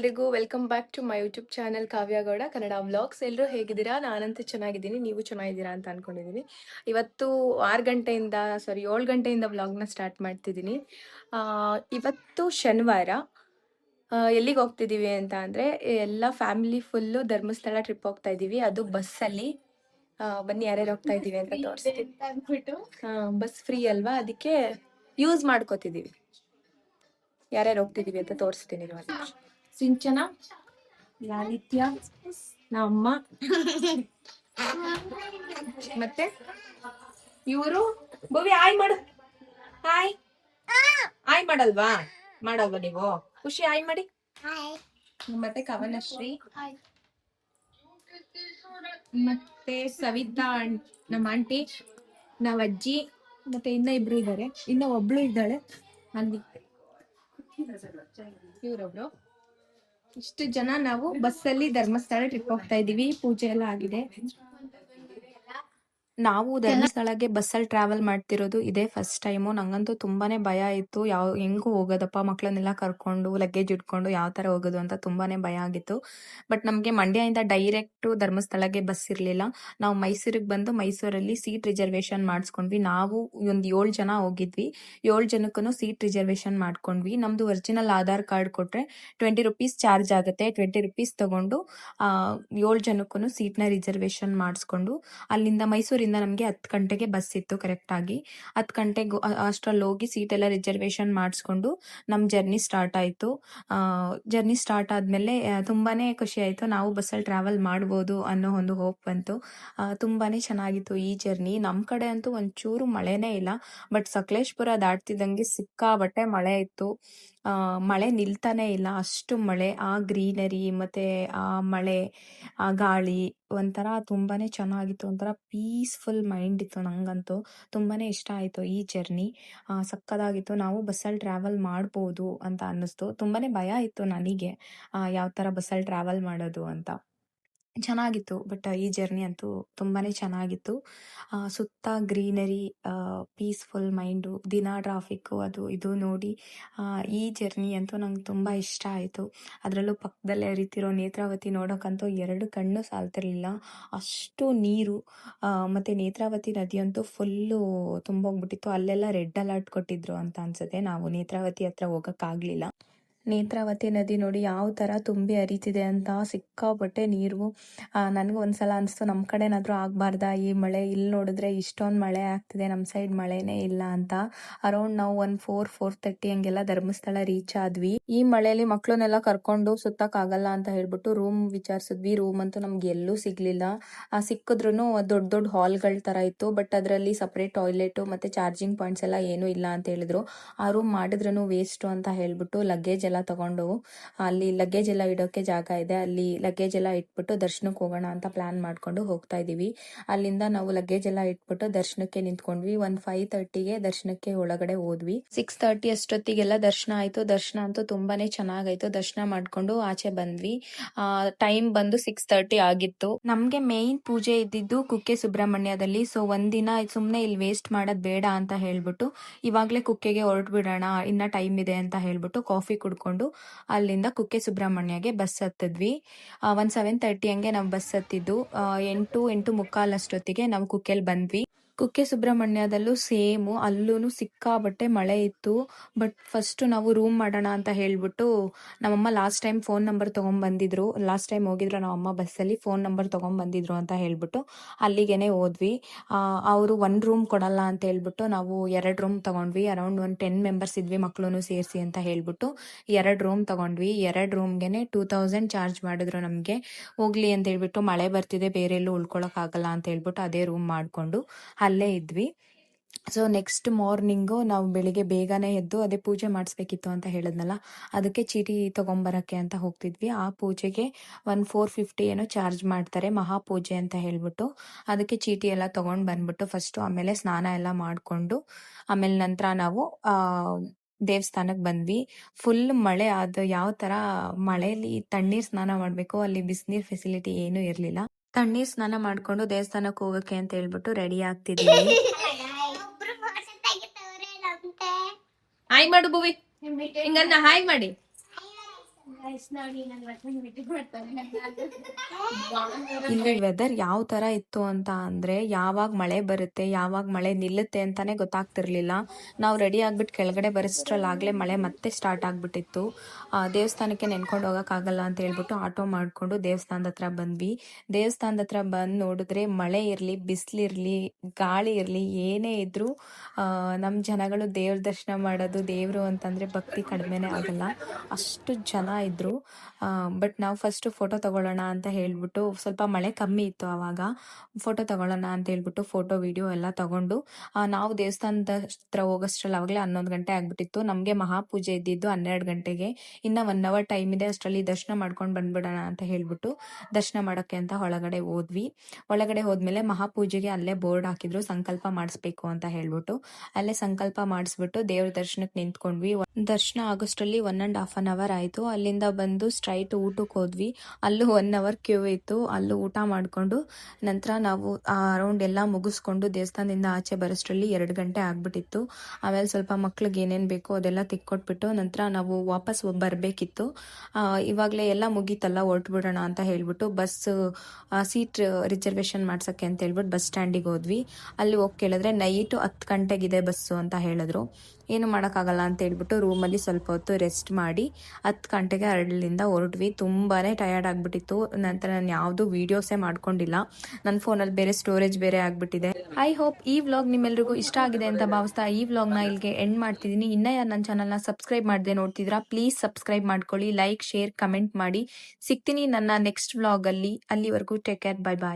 ಎಲ್ರಿಗೂ welcome back to my YouTube channel Kavya Gowda Kannada vlogs. ಎಲ್ಲರೂ ಹೇಗಿದ್ದೀರಾ? ನಾನಂತೂ ಚೆನ್ನಾಗಿದ್ದೀನಿ, ನೀವು ಚೆನ್ನಾಗಿದ್ದೀರಾ ಅಂತ ಅನ್ಕೊಂಡಿದ್ದೀನಿ. ಇವತ್ತು 7 ಗಂಟೆಯಿಂದ ವ್ಲಾಗ್ನ ಸ್ಟಾರ್ಟ್ ಮಾಡ್ತಿದ್ದೀನಿ. ಇವತ್ತು ಶನಿವಾರ. ಎಲ್ಲಿಗೆ ಹೋಗ್ತಿದ್ದೀವಿ ಅಂತ ಅಂದರೆ, ಎಲ್ಲ ಫ್ಯಾಮಿಲಿ ಫುಲ್ಲು ಧರ್ಮಸ್ಥಳ ಟ್ರಿಪ್ ಹೋಗ್ತಾ ಇದ್ದೀವಿ, ಅದು ಬಸ್ಸಲ್ಲಿ. ಬನ್ನಿ ಯಾರ್ಯಾರು ಹೋಗ್ತಾ ಇದ್ದೀವಿ ಅಂತ ತೋರಿಸ್ತೀನಿ. ಬಸ್ ಫ್ರೀ ಅಲ್ವಾ, ಅದಕ್ಕೆ ಯೂಸ್ ಮಾಡ್ಕೋತಿದ್ದೀವಿ. ಯಾರ್ಯಾರು ಹೋಗ್ತಿದ್ದೀವಿ ಅಂತ ತೋರಿಸ್ತೀನಿ ಇವಾಗ. ಸಿಂಚನ, ಲಾಲಿತ್ಯ, ನಮ್ಮ ಮತ್ತೆ ಇವರು. ಭವ್ಯ ಆಯ್ ಮಾಡು, ಹಾಯ್. ಆಯ್ ಮಾಡಲ್ವಾ? ಮಾಡಲ್ವಾ ನೀವು? ಖುಷಿ ಆಯ್ ಮಾಡಿ. ಮತ್ತೆ ಕವನಶ್ರೀ, ಮತ್ತೆ ಸವಿತಾ, ನಮ್ಮ ಆಂಟಿ, ನಾವ್ ಅಜ್ಜಿ, ಮತ್ತೆ ಇನ್ನ ಇಬ್ರು ಇದ್ದಾರೆ, ಇನ್ನ ಒಬ್ಳು ಇದ್ದಾಳೆ ಅಲ್ಲಿ, ಇವರೊಬ್ರು. ಇಷ್ಟು ಜನ ನಾವು ಬಸ್ಸಲ್ಲಿ ಧರ್ಮಸ್ಥಳ ಟ್ರಿಪ್ ಹೋಗ್ತಾ ಇದೀವಿ. ಪೂಜೆ ಎಲ್ಲ ಆಗಿದೆ. ನಾವು ಧರ್ಮಸ್ಥಳಕ್ಕೆ ಬಸ್ಸಲ್ಲಿ ಟ್ರಾವೆಲ್ ಮಾಡ್ತಿರೋದು ಇದೇ ಫಸ್ಟ್ ಟೈಮು. ನಂಗಂತೂ ತುಂಬಾನೇ ಭಯ ಇತ್ತು, ಹೆಂಗೂ ಹೋಗೋದಪ್ಪ, ಮಕ್ಳನ್ನೆಲ್ಲ ಕರ್ಕೊಂಡು ಲಗೇಜ್ ಇಟ್ಕೊಂಡು ಯಾವ ತರ ಹೋಗೋದು ಅಂತ ತುಂಬಾನೇ ಭಯ ಆಗಿತ್ತು. ಬಟ್ ನಮ್ಗೆ ಮಂಡ್ಯದಿಂದ ಡೈರೆಕ್ಟ್ ಧರ್ಮಸ್ಥಳಕ್ಕೆ ಬಸ್ ಇರ್ಲಿಲ್ಲ. ನಾವು ಮೈಸೂರಿಗೆ ಬಂದು ಮೈಸೂರಲ್ಲಿ ಸೀಟ್ ರಿಸರ್ವೇಶನ್ ಮಾಡಿಸ್ಕೊಂಡ್ವಿ. ನಾವು ಒಂದು 7 ಜನ ಹೋಗಿದ್ವಿ. 7 ಜನಕ್ಕೂ ಸೀಟ್ ರಿಸರ್ವೇಶನ್ ಮಾಡ್ಕೊಂಡ್ವಿ. ನಮ್ದು ಒರಿಜಿನಲ್ ಆಧಾರ್ ಕಾರ್ಡ್ ಕೊಟ್ರೆ 20 ರುಪೀಸ್ ಚಾರ್ಜ್ ಆಗುತ್ತೆ. 20 ರುಪೀಸ್ ತಗೊಂಡು 7 ಜನಕ್ಕೂ ಸೀಟ್ನ ರಿಸರ್ವೇಶನ್ ಮಾಡಿಸ್ಕೊಂಡು, ಅಲ್ಲಿಂದ ಮೈಸೂರಿಂದ ನಮಗೆ 10 ಗಂಟೆಗೆ ಬಸ್ ಇತ್ತು ಕರೆಕ್ಟ್ ಆಗಿ. 10 ಗಂಟೆಗೆ ಅಷ್ಟ್ರಲ್ಲಿ ಹೋಗಿ ಸೀಟ್ ಎಲ್ಲ ರಿಸರ್ವೇಶನ್ ಮಾಡಿಸ್ಕೊಂಡು ನಮ್ ಜರ್ನಿ ಸ್ಟಾರ್ಟ್ ಆಯ್ತು. ಜರ್ನಿ ಸ್ಟಾರ್ಟ್ ಆದ್ಮೇಲೆ ತುಂಬಾನೇ ಖುಷಿ ಆಯ್ತು. ನಾವು ಬಸ್ಸಲ್ಲಿ ಟ್ರಾವೆಲ್ ಮಾಡ್ಬೋದು ಅನ್ನೋ ಒಂದು ಹೋಪ್ ಬಂತು. ತುಂಬಾನೇ ಚೆನ್ನಾಗಿತ್ತು ಈ ಜರ್ನಿ. ನಮ್ ಕಡೆ ಅಂತೂ ಒಂಚೂರು ಮಳೆನೇ ಇಲ್ಲ, ಬಟ್ ಸಕಲೇಶ್ಪುರ ದಾಟ್ತಿದ್ದಂಗೆ ಸಿಕ್ಕಾಬಟ್ಟೆ ಮಳೆ ಇತ್ತು. ಮಳೆ ನಿಲ್ತಾನೆ ಇಲ್ಲ, ಅಷ್ಟು ಮಳೆ. ಆ ಗ್ರೀನರಿ ಮತ್ತೆ ಆ ಮಳೆ, ಆ ಗಾಳಿ ಒಂಥರ ತುಂಬಾನೇ ಚೆನ್ನಾಗಿತ್ತು. ಒಂಥರ ಪೀಸ್ಫುಲ್ ಮೈಂಡ್ ಇತ್ತು. ನಂಗಂತೂ ತುಂಬಾನೇ ಇಷ್ಟ ಆಯ್ತು ಈ ಜರ್ನಿ. ಸಕ್ಕದಾಗಿತ್ತು. ನಾವು ಬಸ್ಸಲ್ಲಿ ಟ್ರಾವೆಲ್ ಮಾಡ್ಬೋದು ಅಂತ ಅನ್ನಿಸ್ತು. ತುಂಬಾನೇ ಭಯ ಇತ್ತು ನನಗೆ, ಯಾವ ತರ ಬಸ್ಸಲ್ಲಿ ಟ್ರಾವೆಲ್ ಮಾಡೋದು ಅಂತ. ಚೆನ್ನಾಗಿತ್ತು, ಬಟ್ ಈ ಜರ್ನಿ ಅಂತೂ ತುಂಬಾನೇ ಚೆನ್ನಾಗಿತ್ತು. ಸುತ್ತ ಗ್ರೀನರಿ, ಪೀಸ್ಫುಲ್ ಮೈಂಡು, ದಿನ ಟ್ರಾಫಿಕ್ಕು ಅದು ಇದು ನೋಡಿ ಈ ಜರ್ನಿ ಅಂತೂ ನಂಗೆ ತುಂಬ ಇಷ್ಟ ಆಯಿತು. ಅದರಲ್ಲೂ ಪಕ್ಕದಲ್ಲೇ ಹರಿತಿರೋ ನೇತ್ರಾವತಿ ನೋಡೋಕ್ಕಂತೂ 2 ಕಣ್ಣು ಸಾಲ್ತಿರ್ಲಿಲ್ಲ, ಅಷ್ಟು ನೀರು. ಮತ್ತು ನೇತ್ರಾವತಿ ನದಿ ಅಂತೂ ಫುಲ್ಲು ತುಂಬೋಗ್ಬಿಟ್ಟಿತ್ತು. ಅಲ್ಲೆಲ್ಲ ರೆಡ್ ಅಲರ್ಟ್ ಕೊಟ್ಟಿದ್ರು ಅಂತ ಅನ್ಸುತ್ತೆ. ನಾವು ನೇತ್ರಾವತಿ ಹತ್ರ ಹೋಗೋಕ್ಕಾಗಲಿಲ್ಲ. ನೇತ್ರಾವತಿ ನದಿ ನೋಡಿ ಯಾವ ಥರ ತುಂಬಿ ಹರಿತಿದೆ ಅಂತ, ಸಿಕ್ಕಾಪಟ್ಟೆ ನೀರು. ನನಗೂ ಒಂದ್ಸಲ ಅನಿಸ್ತು, ನಮ್ಮ ಕಡೆನಾದರೂ ಆಗಬಾರ್ದಾ ಈ ಮಳೆ, ಇಲ್ಲಿ ನೋಡಿದ್ರೆ ಇಷ್ಟೊಂದು ಮಳೆ ಆಗ್ತಿದೆ, ನಮ್ಮ ಸೈಡ್ ಮಳೆನೇ ಇಲ್ಲ ಅಂತ. ಅರೌಂಡ್ ನಾವು 4:30 ಹಂಗೆಲ್ಲ ಧರ್ಮಸ್ಥಳ ರೀಚ್ ಆದ್ವಿ. ಈ ಮಳೆಯಲ್ಲಿ ಮಕ್ಕಳನ್ನೆಲ್ಲ ಕರ್ಕೊಂಡು ಸುತ್ತಕ್ಕಾಗಲ್ಲ ಅಂತ ಹೇಳ್ಬಿಟ್ಟು ರೂಮ್ ವಿಚಾರಿಸಿದ್ವಿ. ರೂಮ್ ಅಂತೂ ನಮ್ಗೆ ಎಲ್ಲೂ ಸಿಗ್ಲಿಲ್ಲ. ಸಿಕ್ಕಿದ್ರು ದೊಡ್ಡ ದೊಡ್ಡ ಹಾಲ್ಗಳ ಥರ ಇತ್ತು, ಬಟ್ ಅದರಲ್ಲಿ ಸಪ್ರೇಟ್ ಟಾಯ್ಲೆಟು ಮತ್ತು ಚಾರ್ಜಿಂಗ್ ಪಾಯಿಂಟ್ಸ್ ಎಲ್ಲ ಏನೂ ಇಲ್ಲ ಅಂತ ಹೇಳಿದ್ರು. ಆ ರೂಮ್ ಮಾಡಿದ್ರೂ ವೇಸ್ಟು ಅಂತ ಹೇಳ್ಬಿಟ್ಟು ಲಗೇಜ್ ಎಲ್ಲ ತಗೊಂಡು, ಅಲ್ಲಿ ಲಗೇಜ್ ಎಲ್ಲ ಇಡೋಕೆ ಜಾಗ ಇದೆ, ಅಲ್ಲಿ ಲಗೇಜ್ ಎಲ್ಲ ಇಟ್ಬಿಟ್ಟು ದರ್ಶನಕ್ಕೆ ಹೋಗೋಣ ಅಂತ ಪ್ಲಾನ್ ಮಾಡ್ಕೊಂಡು ಹೋಗ್ತಾ ಇದೀವಿ. ಅಲ್ಲಿಂದ ನಾವು ಲಗೇಜ್ ಎಲ್ಲ ಇಟ್ಬಿಟ್ಟು ದರ್ಶನಕ್ಕೆ ನಿಂತ್ಕೊಂಡ್ವಿ. 5:30ಗೆ ದರ್ಶನಕ್ಕೆ ಒಳಗಡೆ ಹೋದ್ವಿ. 6:30 ಅಷ್ಟೊತ್ತಿಗೆಲ್ಲ ದರ್ಶನ ಆಯ್ತು. ದರ್ಶನ ಅಂತೂ ತುಂಬಾನೇ ಚೆನ್ನಾಗಾಯ್ತು. ದರ್ಶನ ಮಾಡ್ಕೊಂಡು ಆಚೆ ಬಂದ್ವಿ. ಟೈಮ್ ಬಂದು 6:30 ಆಗಿತ್ತು. ನಮ್ಗೆ ಮೇನ್ ಪೂಜೆ ಇದ್ದಿದ್ದು ಕುಕ್ಕೆ ಸುಬ್ರಹ್ಮಣ್ಯದಲ್ಲಿ. ಸೊ ಒಂದಿನ ಸುಮ್ನೆ ಇಲ್ಲಿ ವೇಸ್ಟ್ ಮಾಡೋದ್ ಬೇಡ ಅಂತ ಹೇಳ್ಬಿಟ್ಟು ಇವಾಗ್ಲೇ ಕುಕ್ಕೆಗೆ ಹೊರಟು ಬಿಡೋಣ, ಇನ್ನ ಟೈಮ್ ಇದೆ ಅಂತ ಹೇಳ್ಬಿಟ್ಟು ಕಾಫಿ ಕುಡ್ಕೊಂಡು ಅಲ್ಲಿಂದ ಕುಕ್ಕೆ ಸುಬ್ರಹ್ಮಣ್ಯಗೆ ಬಸ್ ಹತ್ತಿದ್ವಿ. 7:30 ಹಂಗೆ ನಾವು ಬಸ್ ಹತ್ತಿದ್ದು. 8:45 ಅಷ್ಟೊತ್ತಿಗೆ ನಾವು ಕುಕ್ಕೆಲ್ ಬಂದ್ವಿ. ಕುಕ್ಕೆ ಸುಬ್ರಹ್ಮಣ್ಯದಲ್ಲೂ ಸೇಮು, ಅಲ್ಲೂ ಸಿಕ್ಕಾಬಟ್ಟೆ ಮಳೆ ಇತ್ತು. ಬಟ್ ಫಸ್ಟ್ ನಾವು ರೂಮ್ ಮಾಡೋಣ ಅಂತ ಹೇಳ್ಬಿಟ್ಟು ನಮ್ಮಮ್ಮ ಲಾಸ್ಟ್ ಟೈಮ್ ಫೋನ್ ನಂಬರ್ ತೊಗೊಂಡ್ಬಂದಿದ್ರು. ಲಾಸ್ಟ್ ಟೈಮ್ ಹೋಗಿದ್ರು ನಮ್ಮಮ್ಮ ಬಸ್ಸಲ್ಲಿ, ಫೋನ್ ನಂಬರ್ ತೊಗೊಂಡ್ಬಂದಿದ್ರು ಅಂತ ಹೇಳ್ಬಿಟ್ಟು ಅಲ್ಲಿಗೇನೆ ಹೋದ್ವಿ. ಅವರು 1 ರೂಮ್ ಕೊಡಲ್ಲ ಅಂತ ಹೇಳ್ಬಿಟ್ಟು ನಾವು 2 ರೂಮ್ ತಗೊಂಡ್ವಿ. ಅರೌಂಡ್ 10 ಮೆಂಬರ್ಸ್ ಇದ್ವಿ, ಮಕ್ಕಳು ಸೇರಿಸಿ ಅಂತ ಹೇಳ್ಬಿಟ್ಟು 2 ರೂಮ್ ತಗೊಂಡ್ವಿ. 2 ರೂಮ್ಗೆನೆ 2000 ಚಾರ್ಜ್ ಮಾಡಿದ್ರು ನಮಗೆ. ಹೋಗ್ಲಿ ಅಂತ ಹೇಳ್ಬಿಟ್ಟು, ಮಳೆ ಬರ್ತಿದೆ ಬೇರೆ ಎಲ್ಲೂ ಉಳ್ಕೊಳಕ್ಕಾಗಲ್ಲ ಅಂತ ಹೇಳ್ಬಿಟ್ಟು ಅದೇ ರೂಮ್ ಮಾಡಿಕೊಂಡು ಅಲ್ಲೇ ಇದ್ವಿ. ಸೊ ನೆಕ್ಸ್ಟ್ ಮಾರ್ನಿಂಗು ನಾವು ಬೆಳಿಗ್ಗೆ ಬೇಗನೆ ಎದ್ದು, ಅದೇ ಪೂಜೆ ಮಾಡಿಸ್ಬೇಕಿತ್ತು ಅಂತ ಹೇಳಿದ್ನಲ್ಲ, ಅದಕ್ಕೆ ಚೀಟಿ ತೊಗೊಂಬರಕ್ಕೆ ಅಂತ ಹೋಗ್ತಿದ್ವಿ. ಆ ಪೂಜೆಗೆ 450 ಏನೋ ಚಾರ್ಜ್ ಮಾಡ್ತಾರೆ, ಮಹಾಪೂಜೆ ಅಂತ ಹೇಳ್ಬಿಟ್ಟು. ಅದಕ್ಕೆ ಚೀಟಿ ಎಲ್ಲ ತೊಗೊಂಡು ಬಂದ್ಬಿಟ್ಟು ಫಸ್ಟು, ಆಮೇಲೆ ಸ್ನಾನ ಎಲ್ಲ ಮಾಡಿಕೊಂಡು ಆಮೇಲೆ ನಂತರ ನಾವು ದೇವಸ್ಥಾನಕ್ಕೆ ಬಂದ್ವಿ. ಫುಲ್ ಮಳೆ. ಅದು ಯಾವ ಥರ ಮಳೆಯಲ್ಲಿ ತಣ್ಣೀರು ಸ್ನಾನ ಮಾಡಬೇಕು, ಅಲ್ಲಿ ಬಿಸಿನೀರು ಫೆಸಿಲಿಟಿ ಏನೂ ಇರಲಿಲ್ಲ. ತಣ್ಣೀರ್ ಸ್ನಾನ ಮಾಡ್ಕೊಂಡು ದೇವಸ್ಥಾನಕ್ಕೆ ಹೋಗಕ್ಕೆ ಅಂತ ಹೇಳ್ಬಿಟ್ಟು ರೆಡಿ ಆಗ್ತಿದೀವಿ. ಹಾಯ್ ಮಾಡು ಭುವಿ, ಹಿಂಗನ್ನ ಹಾಯ್ ಮಾಡಿ. ಇಲ್ಲಿ ವೆದರ್ ಯಾವ ತರ ಇತ್ತು ಅಂತ ಅಂದ್ರೆ ಯಾವಾಗ ಮಳೆ ಬರುತ್ತೆ ಯಾವಾಗ ಮಳೆ ನಿಲ್ಲುತ್ತೆ ಅಂತಾನೆ ಗೊತ್ತಾಗ್ತಿರ್ಲಿಲ್ಲ. ನಾವು ರೆಡಿ ಆಗ್ಬಿಟ್ಟು ಕೆಳಗಡೆ ಬರೋಷ್ಟ್ರಲ್ಲಾಗ್ಲೇ ಮಳೆ ಮತ್ತೆ ಸ್ಟಾರ್ಟ್ ಆಗ್ಬಿಟ್ಟಿತ್ತು. ದೇವಸ್ಥಾನಕ್ಕೆ ನೆನ್ಕೊಂಡು ಹೋಗಕ್ಕಾಗಲ್ಲ ಅಂತ ಹೇಳ್ಬಿಟ್ಟು ಆಟೋ ಮಾಡ್ಕೊಂಡು ದೇವಸ್ಥಾನದ ಹತ್ರ ಬಂದ್ವಿ. ದೇವಸ್ಥಾನದ ಹತ್ರ ಬಂದು ನೋಡಿದ್ರೆ ಮಳೆ ಇರ್ಲಿ ಬಿಸಿಲಿರ್ಲಿ ಗಾಳಿ ಇರ್ಲಿ ಏನೇ ಇದ್ರೂ ನಮ್ಮ ಜನಗಳು ದೇವ್ರ ದರ್ಶನ ಮಾಡೋದು, ದೇವ್ರು ಅಂತಂದ್ರೆ ಭಕ್ತಿ ಕಡಿಮೆನೇ ಆಗಲ್ಲ, ಅಷ್ಟು ಜನ ಇದ್ರು. ಬಟ್ ನಾವು ಫಸ್ಟ್ ಫೋಟೋ ತಗೊಳ್ಳೋಣ ಅಂತ ಹೇಳ್ಬಿಟ್ಟು, ಸ್ವಲ್ಪ ಮಳೆ ಕಮ್ಮಿ ಇತ್ತು ಆವಾಗ, ಫೋಟೋ ತಗೊಳ್ಳೋಣ ಅಂತ ಹೇಳ್ಬಿಟ್ಟು ಫೋಟೋ ವಿಡಿಯೋ ಎಲ್ಲ ತಗೊಂಡು ನಾವು ದೇವಸ್ಥಾನದ ಹತ್ರ ಹೋಗೋಷ್ಟ್ರಲ್ಲಿ ಅವಾಗಲೇ 11 ಗಂಟೆ ಆಗ್ಬಿಟ್ಟಿತ್ತು. ನಮಗೆ ಮಹಾಪೂಜೆ ಇದ್ದಿದ್ದು 12 ಗಂಟೆಗೆ. ಇನ್ನ 1 ಅವರ್ ಟೈಮ್ ಇದೆ, ಅಷ್ಟರಲ್ಲಿ ದರ್ಶನ ಮಾಡ್ಕೊಂಡು ಬಂದ್ಬಿಡೋಣ ಅಂತ ಹೇಳ್ಬಿಟ್ಟು ದರ್ಶನ ಮಾಡೋಕ್ಕೆ ಅಂತ ಒಳಗಡೆ ಹೋದ್ವಿ. ಒಳಗಡೆ ಹೋದ್ಮೇಲೆ ಮಹಾಪೂಜೆಗೆ ಅಲ್ಲೇ ಬೋರ್ಡ್ ಹಾಕಿದ್ರು, ಸಂಕಲ್ಪ ಮಾಡಿಸ್ಬೇಕು ಅಂತ ಹೇಳ್ಬಿಟ್ಟು. ಅಲ್ಲೇ ಸಂಕಲ್ಪ ಮಾಡಿಸ್ಬಿಟ್ಟು ದೇವ್ರ ದರ್ಶನಕ್ಕೆ ನಿಂತ್ಕೊಂಡ್ವಿ. ದರ್ಶನ ಆಗೋಷ್ಟ್ರಲ್ಲಿ 1.5 ಅವರ್ ಆಯ್ತು. ಅಲ್ಲಿಂದ ಬಂದು ಸ್ಟ್ರೈಟ್ ಊಟಕ್ಕೆ ಹೋದ್ವಿ. ಅಲ್ಲೂ 1 ಅವರ್ ಕ್ಯೂ ಇತ್ತು. ಅಲ್ಲೂ ಊಟ ಮಾಡ್ಕೊಂಡು ನಂತರ ನಾವು ಅರೌಂಡ್ ಎಲ್ಲ ಮುಗಿಸ್ಕೊಂಡು ದೇವಸ್ಥಾನದಿಂದ ಆಚೆ ಬರೋಷ್ಟ್ರಲ್ಲಿ 2 ಗಂಟೆ ಆಗ್ಬಿಟ್ಟಿತ್ತು. ಆಮೇಲೆ ಸ್ವಲ್ಪ ಮಕ್ಳಿಗೆ ಏನೇನು ಬೇಕೋ ಅದೆಲ್ಲ ತಿಕ್ಕೊಟ್ಬಿಟ್ಟು ನಂತರ ನಾವು ವಾಪಸ್ ಬರಬೇಕಿತ್ತು. ಇವಾಗಲೇ ಎಲ್ಲ ಮುಗೀತಲ್ಲ, ಹೊರಟ್ಬಿಡೋಣ ಅಂತ ಹೇಳ್ಬಿಟ್ಟು ಬಸ್ ಸೀಟ್ ರಿಸರ್ವೇಶನ್ ಮಾಡ್ಸೋಕ್ಕೆ ಅಂತ ಹೇಳ್ಬಿಟ್ಟು ಬಸ್ ಸ್ಟ್ಯಾಂಡಿಗೆ ಹೋದ್ವಿ. ಅಲ್ಲಿ ಹೋಗಿ ಕೇಳಿದ್ರೆ ನೈಟು 10 ಗಂಟೆಗಿದೆ ಬಸ್ಸು ಅಂತ ಹೇಳಿದ್ರು. ಏನು ಮಾಡೋಕ್ಕಾಗಲ್ಲ ಅಂತ ಹೇಳ್ಬಿಟ್ಟು ರೂಮಲ್ಲಿ ಸ್ವಲ್ಪ ಹೊತ್ತು ರೆಸ್ಟ್ ಮಾಡಿ 10 ಗಂಟೆಗೆ ಅಲ್ಲಿಂದ ಹೊರಟ್ವಿ. ತುಂಬಾ ಟಯರ್ಡ್ ಆಗಿಬಿಟ್ಟಿತ್ತು. ನಂತರ ನಾನು ಯಾವುದೂ ವೀಡಿಯೋಸೇ ಮಾಡ್ಕೊಂಡಿಲ್ಲ, ನನ್ನ ಫೋನಲ್ಲಿ ಬೇರೆ ಸ್ಟೋರೇಜ್ ಬೇರೆ ಆಗಿಬಿಟ್ಟಿದೆ. ಐ ಹೋಪ್ ಈ ವ್ಲಾಗ್ ನಿಮ್ಮೆಲ್ರಿಗೂ ಇಷ್ಟ ಆಗಿದೆ ಅಂತ ಭಾವಿಸ್ತಾ ಈ ವ್ಲಾಗ್ನ ಇಲ್ಲಿಗೆ ಎಂಡ್ ಮಾಡ್ತಿದ್ದೀನಿ. ಇನ್ನೂ ಯಾರು ನನ್ನ ಚಾನಲ್ನ ಸಬ್ಸ್ಕ್ರೈಬ್ ಮಾಡದೆ ನೋಡ್ತಿದ್ರಾ, ಪ್ಲೀಸ್ ಸಬ್ಸ್ಕ್ರೈಬ್ ಮಾಡ್ಕೊಳ್ಳಿ, ಲೈಕ್ ಶೇರ್ ಕಮೆಂಟ್ ಮಾಡಿ. ಸಿಗ್ತೀನಿ ನನ್ನ ನೆಕ್ಸ್ಟ್ ವ್ಲಾಗಲ್ಲಿ. ಅಲ್ಲಿವರೆಗೂ ಟೇಕ್ ಕೇರ್, ಬೈ ಬಾಯ್.